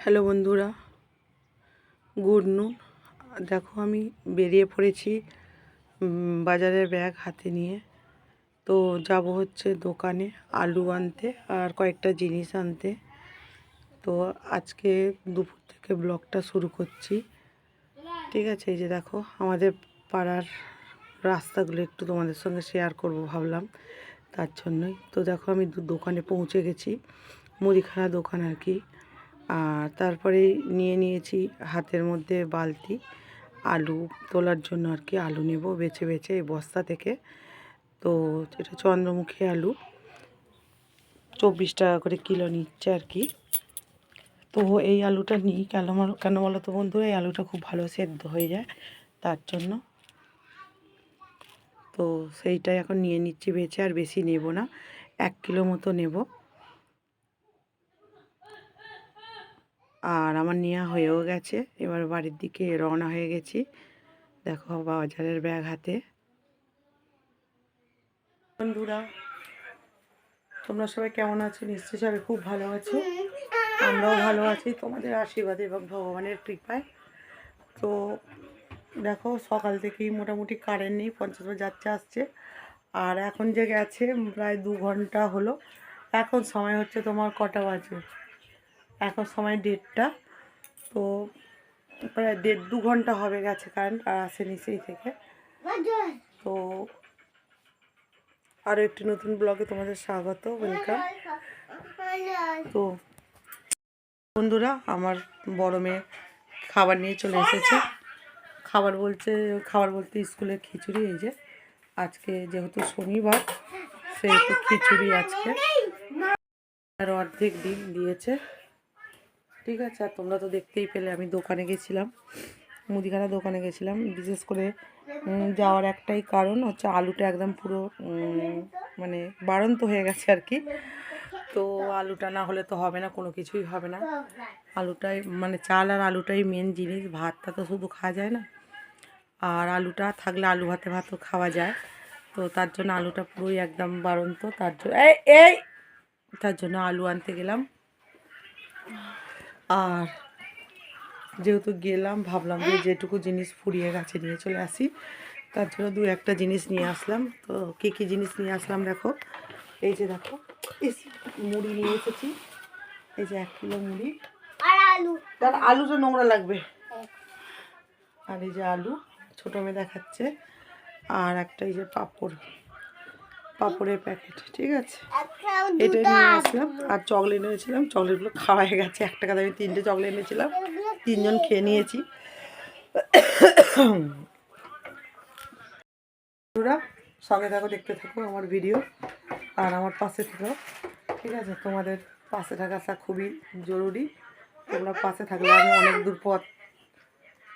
Hello বন্ধুরা, good নুন। দেখো আমি বেরিয়ে পড়েছি বাজারের ব্যাগ হাতে নিয়ে। তো যাব হচ্ছে দোকানে আলু আনতে আর কয়েকটা জিনিস আনতে। তো আজকে দুপুর থেকে ব্লগটা শুরু করছি, ঠিক আছে? এই যে দেখো আমাদের পাড়ার রাস্তাগুলো একটু তোমাদের সঙ্গে শেয়ার করব ভাবলাম, তার জন্যই। তো দেখো আমি দোকানে পৌঁছে গেছি, মুদিখানা দোকান আর কি। আর তারপরে নিয়ে নিয়েছি হাতের মধ্যে বালতি, আলু তোলার জন্য আর কি। আলু নেব বেছে বেছে এই বস্তা থেকে। তো এটা চন্দ্রমুখী আলু, 24 টাকা করে কিলো নিচ্ছে আর কি। তো এই আলুটা নিই কেন বলো তো বন্ধুরা, এই আলুটা খুব ভালো সেদ্ধ হয়ে যায়, তার জন্য। তো সেইটাই এখন নিয়ে নিচ্ছি বেছে, আর বেশি নেব না, 1 কিলো মতো নেব। আর আমার নেওয়া হয়েও গেছে, এবার বাড়ির দিকে রওনা হয়ে গেছি। দেখো বাজারের ব্যাগ হাতে। বন্ধুরা তোমরা সবাই কেমন আছো? নিশ্চয়ই সবাই খুব ভালো আছো, আমরাও ভালো আছি তোমাদের আশীর্বাদে এবং ভগবানের কৃপায়। তো দেখো সকাল থেকেই মোটামুটি কারেন্ট নেই, 50 যাচ্ছে আসছে। আর এখন যে গেছে প্রায় 2 ঘন্টা হলো। এখন সময় হচ্ছে তোমার কটা বাজে, এখন সময় 1:30। তো প্রায় 1.5-2 ঘন্টা হবে গেছে কারেন্ট, আর আসেনি সেই থেকে। তো আরও একটি নতুন ব্লগে তোমাদের স্বাগত, ওয়েলকাম। তো বন্ধুরা আমার বড় মেয়ে খাবার নিয়ে চলে এসেছে। খাবার বলতে স্কুলের খিচুড়ি। এই যে আজকে যেহেতু শনিবার, সেহেতু খিচুড়ি আজকে। আর অর্ধেক ডিম দিয়েছে, ঠিক আছে। আর তোমরা তো দেখতেই পেলে আমি দোকানে গেছিলাম, মুদিখানা দোকানে গেছিলাম। বিশেষ করে যাওয়ার একটাই কারণ হচ্ছে আলুটা একদম পুরো মানে বাড়ন্ত হয়ে গেছে আর কি। তো আলুটা না হলে তো হবে না, কোনো কিছুই হবে না। আলুটাই মানে চাল আর আলুটাই মেন জিনিস, ভাতটা তো শুধু খাওয়া যায় না। আর আলুটা থাকলে আলু ভাতে ভাতও খাওয়া যায়। তো তার জন্য আলুটা পুরোই একদম বাড়ন্ত, তার জন্য আলু আনতে গেলাম। আর যেহেতু গেলাম ভাবলাম যে যেটুকু জিনিস ফুরিয়ে গেছে নিয়ে চলে আসি, তার জন্য 2-1টা জিনিস নিয়ে আসলাম। তো কী কী জিনিস নিয়ে আসলাম দেখো। এই যে দেখো মুড়ি নিয়ে এসেছি, এই যে 1 কিলো মুড়ি। আর আলুটা নোংরা লাগবে। আর এই যে আলু ছোটো মেয়ে দেখাচ্ছে। আর একটা এই যে পাঁপড়ের প্যাকেট, ঠিক আছে, এটা নিয়ে আসলাম। আর চকলেট এনেছিলাম, চকলেটগুলো খাওয়া হয়ে গেছে। 1 টাকা দামে 3টে চকলেট এনেছিলাম, 3জন খেয়ে নিয়েছি। বন্ধুরা সঙ্গে থাকো, দেখতে থাকো আমার ভিডিও, আর আমার পাশে থাকো, ঠিক আছে? তোমাদের পাশে থাকাটা খুবই জরুরি। তোমরা পাশে থাকলে আমি অনেক দূর পথ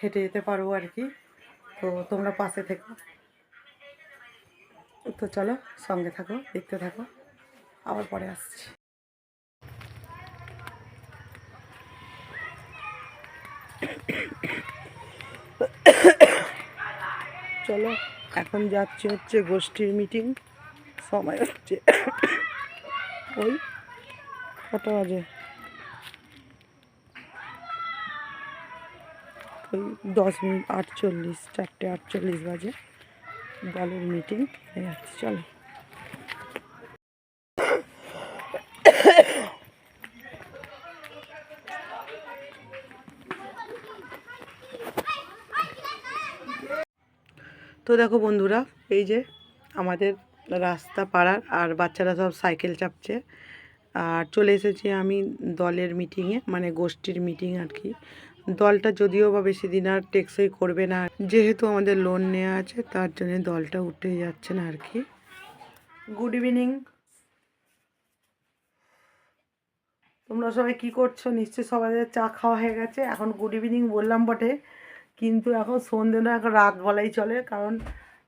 হেঁটে যেতে পারবো আর কি। তো তোমরা পাশে থেকো। তো চলো সঙ্গে থাকো, দেখতে থাকো, আবার পরে আসছি। চলো এখন যাচ্ছি হচ্ছে গোষ্ঠীর মিটিং। সময় হচ্ছে ওই কটা বাজে, ওই 10 মিনিট 48, 4:48 বাজে। দলের মিটিং হয়ে যাচ্ছে, চলো। তো দেখো বন্ধুরা, এই যে আমাদের রাস্তা পাড়ার, আর বাচ্চারা সব সাইকেল চাপছে। আর চলে এসেছি আমি দলের মিটিংয়ে, মানে গোষ্ঠীর মিটিং আর কি। দলটা যদিও বা বেশি দিন আর টেকসই করবে না, যেহেতু আমাদের লোন নেওয়া আছে, তার জন্য দলটা উঠে যাচ্ছে না আর কি। গুড ইভিনিং, তোমরা সবাই কি করছো? নিশ্চয়ই সবাই চা খাওয়া হয়ে গেছে। এখন গুড ইভিনিং বললাম বটে, কিন্তু এখন সন্ধে না, এখন রাত বলাই চলে, কারণ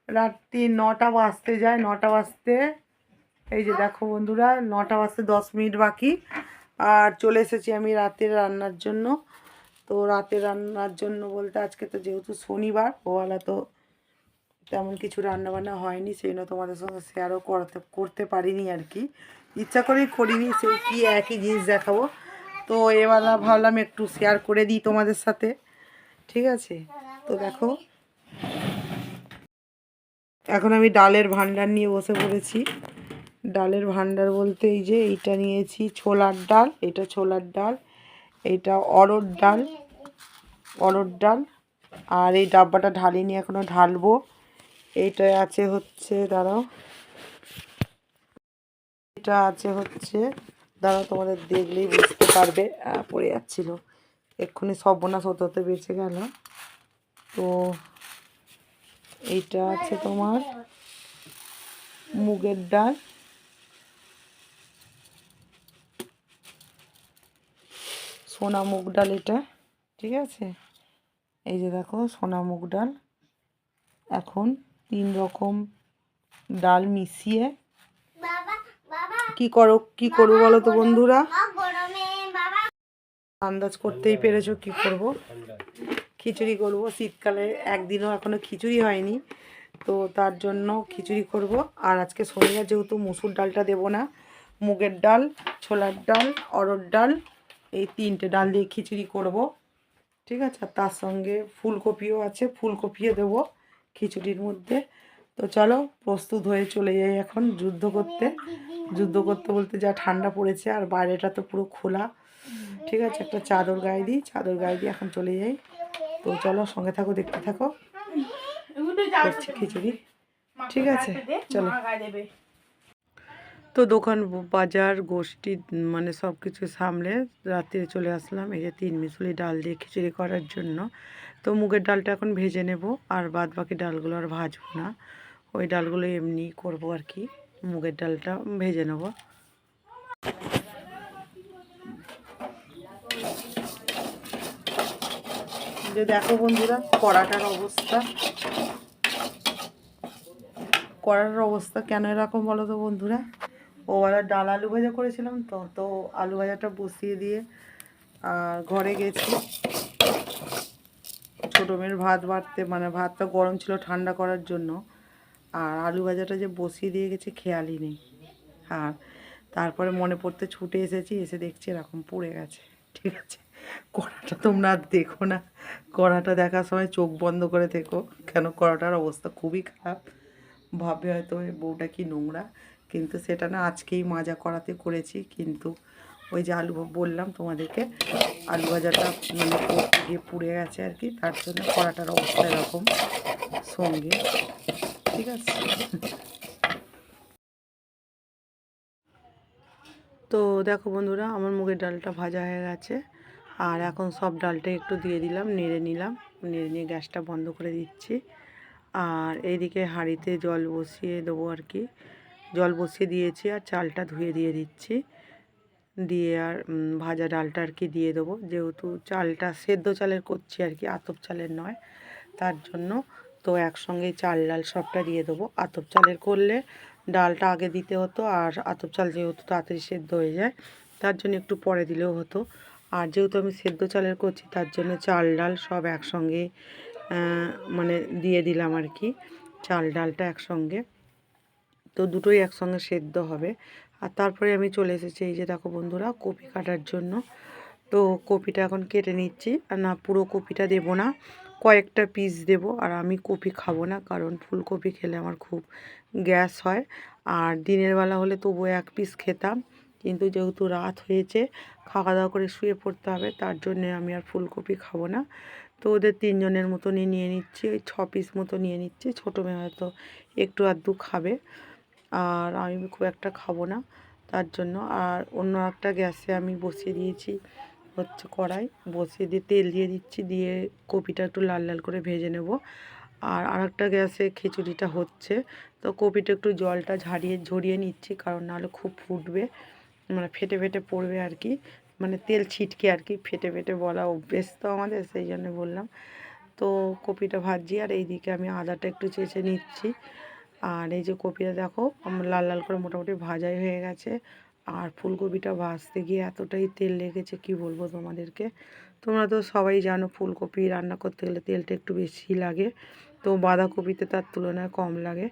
রাত্রি 9টা বাজতে যায়। 9টা বাজতে, এই যে দেখো বন্ধুরা 9টা বাজতে 10 মিনিট বাকি। আর চলে এসেছি আমি রাতের রান্নার জন্য। তো রাতের রান্নার জন্য বলতে আজকে তো যেহেতু শনিবার, ওবেলা তো তেমন কিছু রান্নাবান্না হয়নি, সেই জন্য তোমাদের সঙ্গে শেয়ারও করতে পারিনি আর কি। ইচ্ছা করেই করিনি, সেই কি একই জিনিস দেখাবো। তো এবার ভাবলাম একটু শেয়ার করে দিই তোমাদের সাথে, ঠিক আছে। তো দেখো এখন আমি ডালের ভান্ডার নিয়ে বসে পড়েছি। ডালের ভান্ডার বলতে এই যে এইটা নিয়েছি ছোলার ডাল, এটা ছোলার ডাল, এইটা অড়হর ডাল, অড়হর ডাল। আর এই ডাব্বাটা ঢালিনি, এখনও ঢালবো। এইটায় আছে হচ্ছে, দাঁড়াও, এটা আছে হচ্ছে, দাঁড়াও তোমাদের দেখলেই বুঝতে পারবে। পড়ে যাচ্ছিল, এক্ষুনি সর্বনাশ হতে হতে বেঁচে গেল। তো এইটা আছে তোমার মুগের ডাল, সোনা মুগ ডাল এটা, ঠিক আছে। এই যে দেখো সোনা মুগ ডাল। এখন 3 রকম ডাল মিশিয়ে কি করবো বলো তো বন্ধুরা? আন্দাজ করতেই পেরেছো কি করব। খিচুড়ি করব। শীতকালে একদিনও এখনো খিচুড়ি হয়নি, তো তার জন্য খিচুড়ি করব। আর আজকে শনিবার যেহেতু মুসুর ডালটা দেবো না, মুগের ডাল, ছোলার ডাল, অড়হর ডাল, এই 3টে ডাল দিয়ে খিচুড়ি করব, ঠিক আছে। আর তার সঙ্গে ফুলকপিও আছে, ফুলকপিও দেবো খিচুড়ির মধ্যে। তো চলো প্রস্তুত হয়ে চলে যাই এখন যুদ্ধ করতে। যুদ্ধ করতে বলতে যা ঠান্ডা পড়েছে, আর বাইরেটা তো পুরো খোলা, ঠিক আছে। একটা চাদর গায়ে দিই, চাদর গায়ে দিয়ে এখন চলে যাই। তো চলো সঙ্গে থাকো, দেখতে থাকো, করছি খিচুড়ি, ঠিক আছে, চলো। তো দোকান বাজার গোষ্ঠী মানে সব কিছু সামলে রাত্রে চলে আসলাম এই যে 3 মিশুলি ডাল দিয়ে খিচুড়ি করার জন্য। তো মুগের ডালটা এখন ভেজে নেব, আর বাদ বাকি ডালগুলো আর ভাজবো না, ওই ডালগুলো এমনি করবো আর কি। মুগের ডালটা ভেজে নেব। যে দেখো বন্ধুরা কড়াটার অবস্থা, কড়াটার অবস্থা কেন এরকম বলো তো বন্ধুরা? ওবেলা ডাল আলু ভাজা করেছিলাম, তো তো আলু ভাজাটা বসিয়ে দিয়ে আর ঘরে গেছি ছোটো মেয়ের ভাত বাড়তে, মানে ভাতটা গরম ছিল ঠান্ডা করার জন্য, আর আলু ভাজাটা যে বসিয়ে দিয়ে গেছে খেয়ালই নেই। আর তারপরে মনে পড়তে ছুটে এসেছি, এসে দেখছি এরকম পুড়ে গেছে, ঠিক আছে। কড়াটা তোমরা আর দেখো না, কড়াটা দেখার সময় চোখ বন্ধ করে থেকো, কেন কড়াটার অবস্থা খুবই খারাপ। ভাববে হয়তো এই বউটা কি নোংরা, কিন্তু সেটা না, আজকেই মাজা করাতে করেছি। কিন্তু ওই যে আলু বললাম তোমাদেরকে, আলু ভাজাটা মানে করতে গিয়ে পুড়ে গেছে আর কি, তার জন্য কড়াটার অবস্থা এরকম সঙ্গে, ঠিক আছে। তো দেখো বন্ধুরা আমার মুগের ডালটা ভাজা হয়ে গেছে, আর এখন সব ডালটা একটু দিয়ে দিলাম, নেড়ে নিলাম, নেড়ে নিয়ে গ্যাসটা বন্ধ করে দিচ্ছি। আর এইদিকে হাঁড়িতে জল বসিয়ে দেবো আর কি, জল বসিয়ে দিয়েছি, আর চালটা ধুয়ে দিয়ে দিচ্ছি, দিয়ে আর ভাজা ডালটা আর কি দিয়ে দেবো। যেহেতু চালটা সেদ্ধ চালের করছি আর কি, আতপ চালের নয়, তার জন্য তো একসঙ্গেই চাল ডাল সবটা দিয়ে দেবো। আতপ চালের করলে ডালটা আগে দিতে হতো, আর আতপ চাল যেহেতু তাড়াতাড়ি সেদ্ধ হয়ে যায়, তার জন্য একটু পরে দিলেও হতো। আর যেহেতু আমি সেদ্ধ চালের করছি, তার জন্য চাল ডাল সব একসঙ্গে মানে দিয়ে দিলাম আর কি, চাল ডালটা একসঙ্গে, তো দুটোই একসঙ্গে সেদ্ধ হবে। আর তারপরে আমি চলে এসেছি এই যে দেখো বন্ধুরা কপি কাটার জন্য। তো কপিটা এখন কেটে নিচ্ছি, আর না পুরো কপিটা দেবো না, কয়েকটা পিস দেব। আর আমি কপি খাবো না, কারণ ফুলকপি খেলে আমার খুব গ্যাস হয়। আর দিনের বেলা হলে তবুও 1 পিস খেতাম, কিন্তু যেহেতু রাত হয়েছে, খাওয়া দাওয়া করে শুয়ে পড়তে হবে, তার জন্যে আমি আর ফুলকপি খাবো না। তো ওদের 3 জনের মতনই নিয়ে নিচ্ছি, ওই 6 পিস মতো নিয়ে নিচ্ছি। ছোটো মেয়ে হয়তো একটু আধটু খাবে, আর আমি খুব একটা খাবো না, তার জন্য। আর অন্য একটা গ্যাসে আমি বসিয়ে দিয়েছি হচ্ছে কড়াই, বসিয়ে দিয়ে তেল দিয়ে দিচ্ছি, দিয়ে কপিটা একটু লাল লাল করে ভেজে নেব। আর আরেকটা গ্যাসে খিচুড়িটা হচ্ছে, তো কপিটা একটু জলটা ঝরিয়ে নিচ্ছি, কারণ নাহলে খুব ফুটবে, মানে ফেটে ফেটে পড়বে আর কি, মানে তেল ছিটকে আর কি, ফেটে ফেটে বলা অভ্যেস তো আমাদের, সেই জন্য বললাম। তো কপিটা ভাজছি, আর এইদিকে আমি আদাটা একটু চেঁচে নিচ্ছি। আর এই যে কপিটা দেখো আমার লাল লাল করে মোটামুটি ভাজাই হয়ে গেছে। আর ফুলকপিটা ভাজতে গিয়ে এতটাই তেল লেগেছে কি বলবো তোমাদেরকে। তোমরা তো সবাই জানো ফুলকপি রান্না করতে গেলে তেলটা একটু বেশি লাগে, তো বাঁধাকপিতে তার তুলনায় কম লাগে।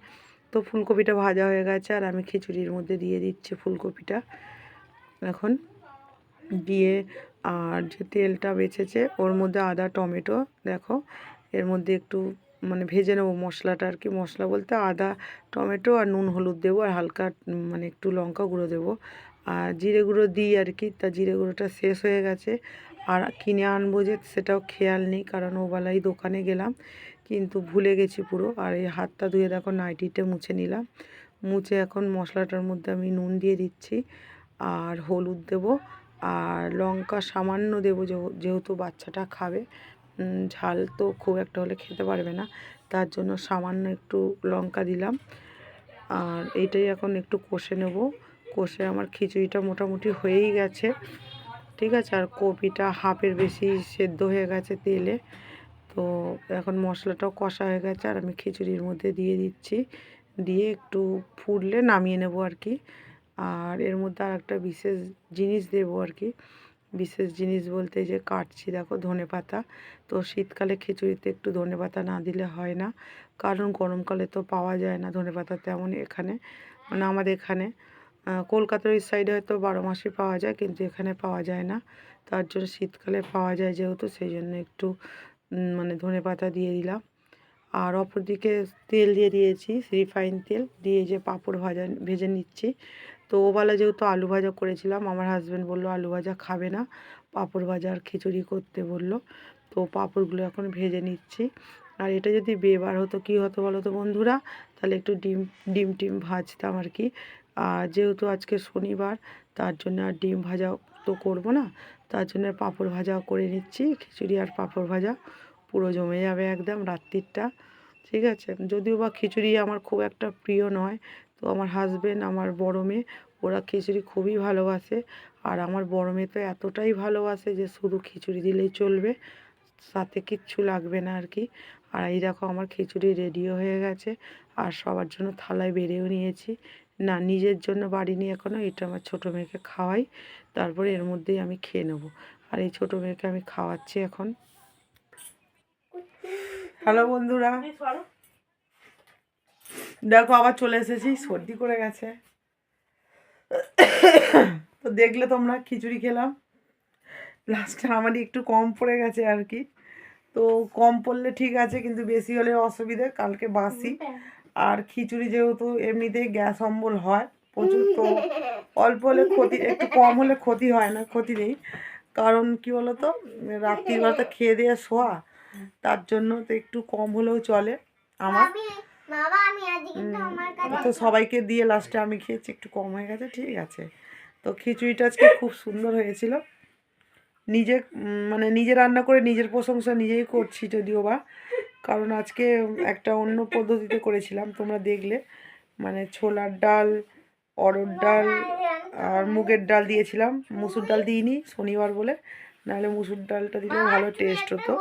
তো ফুলকপিটা ভাজা হয়ে গেছে আর আমি খিচুড়ির মধ্যে দিয়ে দিচ্ছি ফুলকপিটা এখন দিয়ে। আর যে তেলটা বেঁচেছে ওর মধ্যে আদা টমেটো দেখো এর মধ্যে একটু মানে ভেজে নেবো মশলাটা আর কি। মশলা বলতে আদা টমেটো আর নুন হলুদ দেবো আর হালকা মানে একটু লঙ্কা গুঁড়ো দেবো আর জিরে গুঁড়ো দিই আর কি। তা জিরে গুঁড়োটা শেষ হয়ে গেছে আর কিনে আনবো যে সেটাও খেয়াল নেই, কারণ ওবেলাই দোকানে গেলাম কিন্তু ভুলে গেছি পুরো। আর এই হাতটা ধুয়ে দেখো নাইটিটা মুছে নিলাম, মুছে এখন মশলাটার মধ্যে আমি নুন দিয়ে দিচ্ছি আর হলুদ দেব আর লঙ্কা সামান্য দেবো, যেহেতু বাচ্চাটা খাবে ঝাল তো খুব একটা হলে খেতে পারবে না, তার জন্য সামান্য একটু লঙ্কা দিলাম। আর এইটাই এখন একটু কষে নেব। কষে আমার খিচুড়িটা মোটামুটি হয়েই গেছে, ঠিক আছে। আর কপিটা হাফের বেশি সেদ্ধ হয়ে গেছে তেলে। তো এখন মশলাটাও কষা হয়ে গেছে আর আমি খিচুড়ির মধ্যে দিয়ে দিচ্ছি, দিয়ে একটু ফুটলে নামিয়ে নেব আর কি। আর এর মধ্যে আর একটা বিশেষ জিনিস দেবো আর কি। বিশেষ জিনিস বলতে যে কাটছি দেখো ধনেপাতা। তো শীতকালে খিচুড়িতে একটু ধনেপাতা না দিলে হয় না, কারণ গরমকালে তো পাওয়া যায় না ধনেপাতা তেমন এখানে, মানে আমাদের এখানে। কলকাতার ওই সাইডে হয়তো 12 মাসই পাওয়া যায়, কিন্তু এখানে পাওয়া যায় না। তার জন্য শীতকালে পাওয়া যায় যেহেতু, সেই জন্য একটু মানে ধনেপাতা দিয়ে দিলাম। আর অপরদিকে তেল দিয়ে দিয়েছি, রিফাইন তেল দিয়ে যে পাঁপড় ভেজে নিচ্ছি। তো ওবেলা যেহেতু আলু ভাজা করেছিলাম, আমার হাজব্যান্ড বললো আলু ভাজা খাবে না, পাঁপড় ভাজা আর খিচুড়ি করতে বললো। তো পাঁপড়গুলো এখন ভেজে নিচ্ছি। আর এটা যদি বেবার হতো কী হতো বলো তো বন্ধুরা, তাহলে একটু ডিম টিম ভাজতাম আর কি। আর যেহেতু আজকে শনিবার, তার জন্য আর ডিম ভাজা তো করবো না, তার জন্য পাঁপড় ভাজাও করে নিচ্ছি। খিচুড়ি আর পাঁপড় ভাজা পুরো জমে যাবে একদম রাত্রিরটা, ঠিক আছে। যদিও বা খিচুড়ি আমার খুব একটা প্রিয় নয়, তো আমার হাজব্যান্ড আমার বড় মেয়ে ওরা খিচুড়ি খুবই ভালোবাসে। আর আমার বড় মেয়ে তো এতটাই ভালোবাসে যে শুধু খিচুড়ি দিলেই চলবে, সাথে কিচ্ছু লাগবে না আর কি। আর এই দেখো আমার খিচুড়ি রেডিও হয়ে গেছে আর সবার জন্য থালায় বেড়েও নিয়েছি। না নিজের জন্য বাড়ি নিয়ে এখনও, এটা আমার ছোটো মেয়েকে খাওয়াই, তারপরে এর মধ্যেই আমি খেয়ে নেবো। আর এই ছোটো মেয়েকে আমি খাওয়াচ্ছি এখন। হ্যালো বন্ধুরা, দেখো আবার চলে এসেছি, সর্দি করে গেছে। তো দেখলে তোমরা খিচুড়ি খেলাম, লাস্টে আমারই একটু কম পড়ে গেছে আর কি। তো কম পড়লে ঠিক আছে, কিন্তু বেশি হলে অসুবিধে, কালকে বাসি। আর খিচুড়ি যেহেতু এমনিতেই গ্যাস অম্বল হয় প্রচুর, তো অল্প হলে ক্ষতি, একটু কম হলে ক্ষতি হয় না, ক্ষতি নেই। কারণ কি বলো তো, রাত্রিবেলা খেয়ে দিয়ে শোয়া, তার জন্য তো একটু কম হলেও চলে আমার। তো সবাইকে দিয়ে লাস্টে আমি খেয়েছি, একটু কম হয়ে গেছে, ঠিক আছে। তো খিচুড়িটা আজকে খুব সুন্দর হয়েছিল। নিজে মানে নিজে রান্না করে নিজের প্রশংসা নিজেই করছি যদিও বা, কারণ আজকে একটা অন্য পদ্ধতিতে করেছিলাম, তোমরা দেখলে। মানে ছোলার ডাল, অড়হর ডাল আর মুগের ডাল দিয়েছিলাম, মুসুর ডাল দিইনি শনিবার বলে, নাহলে মুসুর ডালটা দিলেও ভালো টেস্ট হতো।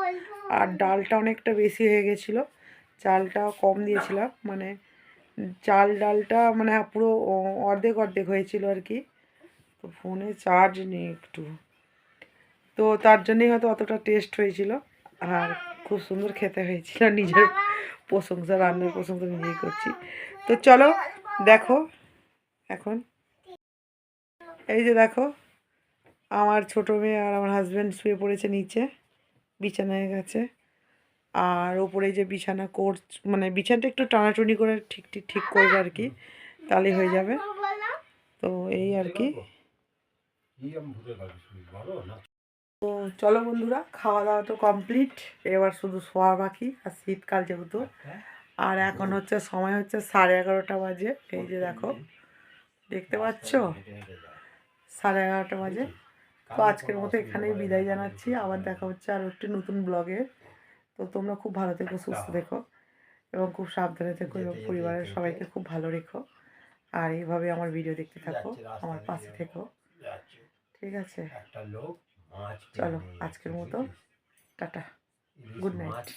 আর ডালটা অনেকটা বেশি হয়ে গেছিলো, চালটা কম দিয়েছিলাম, মানে ডালটা মানে পুরো অর্ধেক অর্ধেক হয়েছিল আর কি। তো ফোনে চার্জ নেই একটু, তো তার জন্যই হয়তো অতটা টেস্ট হয়েছিল। আর খুব সুন্দর খেতে হয়েছিল, নিজের প্রশংসা, রান্নার প্রশংসা নিজেই করছি। তো চলো দেখো এখন, এই যে দেখো আমার ছোটো মেয়ে আর আমার হাজব্যান্ড শুয়ে পড়েছে নিচে, বিছানায় গেছে। আর ওপরে যে বিছানা মানে বিছানাটা একটু টানাটুনি করে ঠিক করবে আর কি, তাহলেই হয়ে যাবে। তো এই আর কি। তো চলো বন্ধুরা, খাওয়া দাওয়া তো কমপ্লিট, এবার শুধু শোয়া বাকি। আর শীতকাল যেহেতু, আর এখন হচ্ছে সময় হচ্ছে 11:30 বাজে, এই যে দেখো দেখতে পাচ্ছ 11:30 বাজে। তো আজকের মতো এখানেই বিদায় জানাচ্ছি, আবার দেখা হচ্ছে আর একটি নতুন ব্লগে। তো তোমরা খুব ভালো থেকো, সুস্থ থেকো এবং খুব সাবধানে থেকো, এবং পরিবারের সবাইকে খুব ভালো রেখো। আর এইভাবে আমার ভিডিও দেখতে থাকো, আমার পাশে থেকো, ঠিক আছে। চলো আজকের মতো টাটা, গুড নাইট।